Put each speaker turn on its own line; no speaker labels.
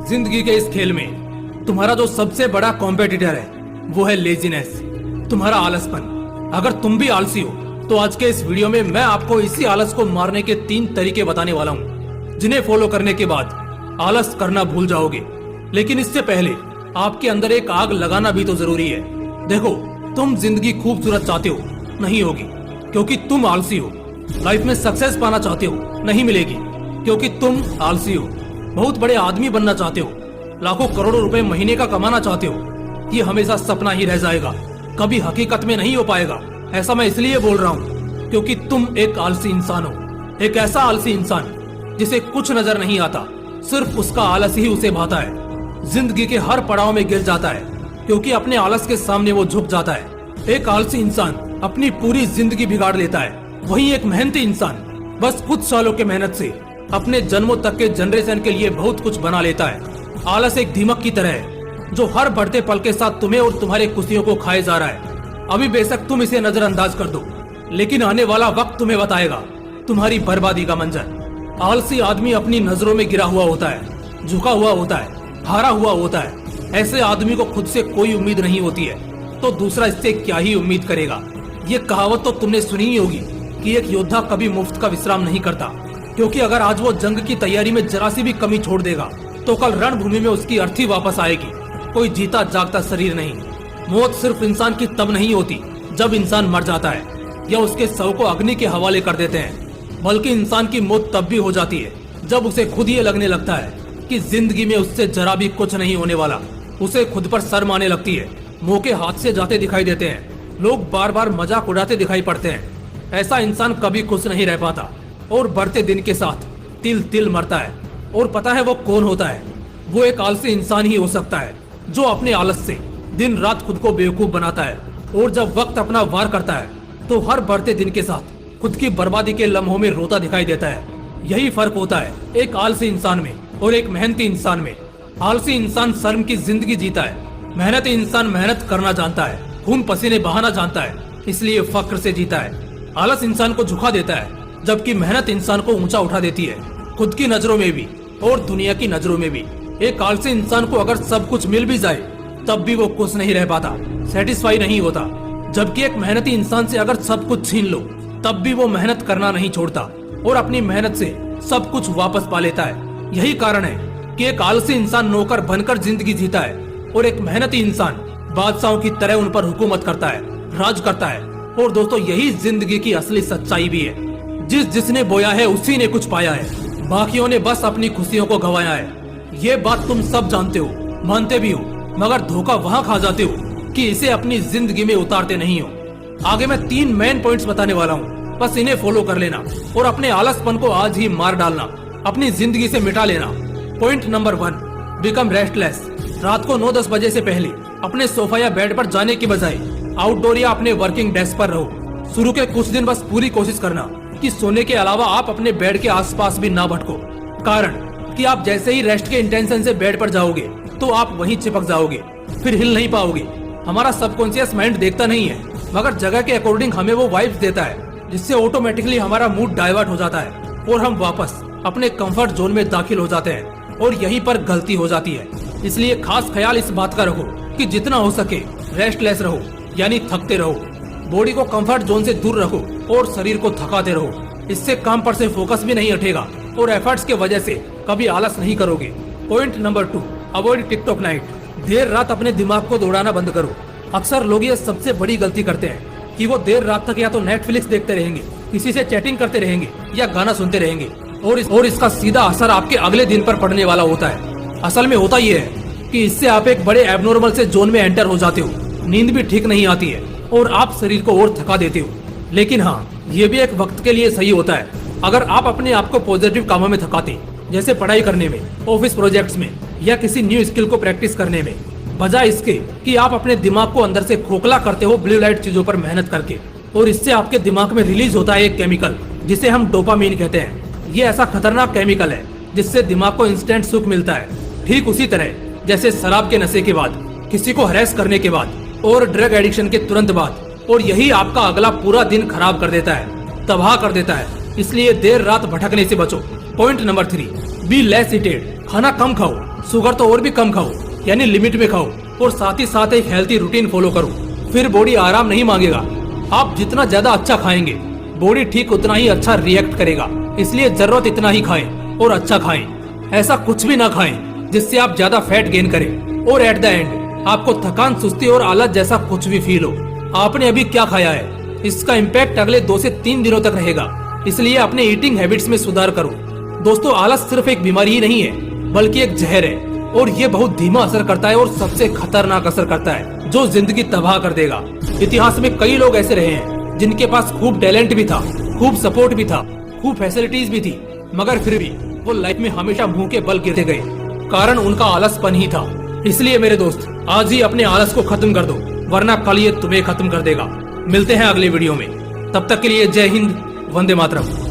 जिंदगी के इस खेल में तुम्हारा जो सबसे बड़ा कॉम्पिटिटर है वो है लेजीनेस, तुम्हारा आलसपन। अगर तुम भी आलसी हो तो आज के इस वीडियो में मैं आपको इसी आलस को मारने के 3 तरीके बताने वाला हूँ, जिन्हें फॉलो करने के बाद आलस करना भूल जाओगे। लेकिन इससे पहले आपके अंदर एक आग लगाना भी तो जरूरी है। देखो, तुम जिंदगी खूबसूरत चाहते हो, नहीं होगी क्योंकि तुम आलसी हो। लाइफ में सक्सेस पाना चाहते हो, नहीं मिलेगी क्योंकि तुम आलसी हो। बहुत बड़े आदमी बनना चाहते हो, लाखों करोड़ों रुपए महीने का कमाना चाहते हो, ये हमेशा सपना ही रह जाएगा, कभी हकीकत में नहीं हो पाएगा। ऐसा मैं इसलिए बोल रहा हूँ क्योंकि तुम एक आलसी इंसान हो, एक ऐसा आलसी इंसान जिसे कुछ नजर नहीं आता, सिर्फ उसका आलस ही उसे भाता है। जिंदगी के हर पड़ाव में गिर जाता है क्योंकि अपने आलस के सामने वो झुक जाता है। एक आलसी इंसान अपनी पूरी जिंदगी बिगाड़ लेता है, वहीं एक मेहनती इंसान बस कुछ सालों के मेहनत से अपने जन्मों तक के जनरेशन के लिए बहुत कुछ बना लेता है। आलस एक दीमक की तरह है जो हर बढ़ते पल के साथ तुम्हें और तुम्हारे खुशियों को खाए जा रहा है। अभी बेशक तुम इसे नजरअंदाज कर दो, लेकिन आने वाला वक्त तुम्हें बताएगा तुम्हारी बर्बादी का मंजर। आलसी आदमी अपनी नजरों में गिरा हुआ होता है, झुका हुआ होता है, हारा हुआ होता है। ऐसे आदमी को खुद से कोई उम्मीद नहीं होती है तो दूसरा इससे क्या ही उम्मीद करेगा। ये कहावत तो तुमने सुनी ही होगी कि एक योद्धा कभी मुफ्त का विश्राम नहीं करता, क्योंकि अगर आज वो जंग की तैयारी में जरा सी भी कमी छोड़ देगा तो कल रणभूमि में उसकी अर्थी वापस आएगी। कोई जीता जागता शरीर नहीं। मौत सिर्फ इंसान की तब नहीं होती जब इंसान मर जाता है या उसके शव को अग्नि के हवाले कर देते हैं, बल्कि इंसान की मौत तब भी हो जाती है जब उसे खुद ये लगने लगता है कि जिंदगी में उससे जरा भी कुछ नहीं होने वाला। उसे खुद पर शर्म आने लगती है, मौके हाथ से जाते दिखाई देते हैं, लोग बार बार मजाक उड़ाते दिखाई पड़ते हैं। ऐसा इंसान कभी खुश नहीं रह पाता और बढ़ते दिन के साथ तिल तिल मरता है। और पता है वो कौन होता है? वो एक आलसी इंसान ही हो सकता है जो अपने आलस से दिन रात खुद को बेवकूफ बनाता है और जब वक्त अपना वार करता है तो हर बढ़ते दिन के साथ खुद की बर्बादी के लम्हों में रोता दिखाई देता है। यही फर्क होता है एक आलसी इंसान में और एक मेहनती इंसान में। आलसी इंसान शर्म की जिंदगी जीता है, मेहनती इंसान मेहनत करना जानता है, खून पसीने बहाना जानता है, इसलिए फक्र से जीता है। आलस इंसान को झुका देता है जबकि मेहनत इंसान को ऊंचा उठा देती है, खुद की नजरों में भी और दुनिया की नजरों में भी। एक आलसी इंसान को अगर सब कुछ मिल भी जाए तब भी वो खुश नहीं रह पाता, सेटिस्फाई नहीं होता। जबकि एक मेहनती इंसान से अगर सब कुछ छीन लो तब भी वो मेहनत करना नहीं छोड़ता और अपनी मेहनत से सब कुछ वापस पा लेता है। यही कारण है कि एक आलसी इंसान नौकर बनकर जिंदगी जीता है और एक मेहनती इंसान बादशाहों की तरह उन पर हुकूमत करता है, राज करता है। और दोस्तों, यही जिंदगी की असली सच्चाई भी है। जिसने बोया है उसी ने कुछ पाया है, बाकियों ने बस अपनी खुशियों को गंवाया है। ये बात तुम सब जानते हो, मानते भी हो, मगर धोखा वहाँ खा जाते हो कि इसे अपनी जिंदगी में उतारते नहीं हो। आगे मैं 3 मेन पॉइंट्स बताने वाला हूँ, बस इन्हें फॉलो कर लेना और अपने आलसपन को आज ही मार डालना, अपनी जिंदगी से मिटा लेना। Point number 1, become restless. रात को 9-10 बजे से पहले अपने सोफा या बेड पर जाने की बजाय आउटडोर या अपने वर्किंग डेस्क पर रहो। शुरू के कुछ दिन बस पूरी कोशिश करना कि सोने के अलावा आप अपने बेड के आसपास भी ना भटको। कारण कि आप जैसे ही रेस्ट के इंटेंशन से बेड पर जाओगे तो आप वहीं चिपक जाओगे, फिर हिल नहीं पाओगे। हमारा सबकॉन्शियस माइंड देखता नहीं है, मगर जगह के अकॉर्डिंग हमें वो वाइब्स देता है, जिससे ऑटोमेटिकली हमारा मूड डाइवर्ट हो जाता है और हम वापस अपने कंफर्ट जोन में दाखिल हो जाते हैं और यहीं पर गलती हो जाती है। इसलिए खास ख्याल इस बात का रखो कि जितना हो सके रेस्टलेस रहो, यानी थकते रहो। बॉडी को कंफर्ट जोन से दूर रखो और शरीर को थकाते रहो। इससे काम पर से फोकस भी नहीं हटेगा और एफर्ट्स के वजह से कभी आलस नहीं करोगे। Point number 2, avoid TikTok night. देर रात अपने दिमाग को दौड़ाना बंद करो। अक्सर लोग ये सबसे बड़ी गलती करते हैं कि वो देर रात तक या तो नेटफ्लिक्स देखते रहेंगे, किसी से चैटिंग करते रहेंगे या गाना सुनते रहेंगे और इसका सीधा असर आपके अगले दिन पर पड़ने वाला होता है। असल में होता ये है कि इससे आप एक बड़े एबनॉर्मल से जोन में एंटर हो जाते हो, नींद भी ठीक नहीं आती है और आप शरीर को और थका देते हो। लेकिन हाँ, ये भी एक वक्त के लिए सही होता है। अगर आप अपने आप को पॉजिटिव कामों में थकाते, जैसे पढ़ाई करने में, ऑफिस प्रोजेक्ट्स में या किसी न्यू स्किल को प्रैक्टिस करने में, बजाय इसके कि आप अपने दिमाग को अंदर से खोखला करते हो ब्लू लाइट चीजों पर मेहनत करके, और इससे आपके दिमाग में रिलीज होता है एक केमिकल जिसे हम डोपामीन कहते हैं। ये ऐसा खतरनाक केमिकल है जिससे दिमाग को इंस्टेंट सुख मिलता है। ठीक उसी तरह जैसे शराब के नशे के बाद, किसी को हरेस करने के बाद और ड्रग एडिक्शन के तुरंत बाद। और यही आपका अगला पूरा दिन खराब कर देता है, तबाह कर देता है। इसलिए देर रात भटकने से बचो। पॉइंट नंबर 3, बी लेस ईटेड, खाना कम खाओ, शुगर तो और भी कम खाओ, यानी लिमिट में खाओ, और साथ ही साथ एक हेल्थी रूटीन फॉलो करो। फिर बॉडी आराम नहीं मांगेगा। आप जितना ज्यादा अच्छा खाएंगे, बॉडी ठीक उतना ही अच्छा रिएक्ट करेगा। इसलिए जरूरत इतना ही खाएं और अच्छा खाएं। ऐसा कुछ भी ना खाएं जिससे आप ज्यादा फैट गेन करें और एट द एंड आपको थकान, सुस्ती और आलस जैसा कुछ भी फील हो। आपने अभी क्या खाया है, इसका इम्पैक्ट अगले 2 से 3 दिनों तक रहेगा। इसलिए अपने ईटिंग हैबिट्स में सुधार करो। दोस्तों, आलस सिर्फ एक बीमारी ही नहीं है, बल्कि एक जहर है, और ये बहुत धीमा असर करता है और सबसे खतरनाक असर करता है, जो जिंदगी तबाह कर देगा। इतिहास में कई लोग ऐसे रहे हैं जिनके पास खूब टैलेंट भी था, खूब सपोर्ट भी था, खूब फैसिलिटीज भी थी, मगर फिर भी वो लाइफ में हमेशा मुंह के बल गिरते गए। कारण उनका आलसपन ही था। इसलिए मेरे दोस्त, आज ही अपने आलस को खत्म कर दो, वरना कल ये तुम्हें खत्म कर देगा। मिलते हैं अगले वीडियो में। तब तक के लिए जय हिंद, वंदे मातरम।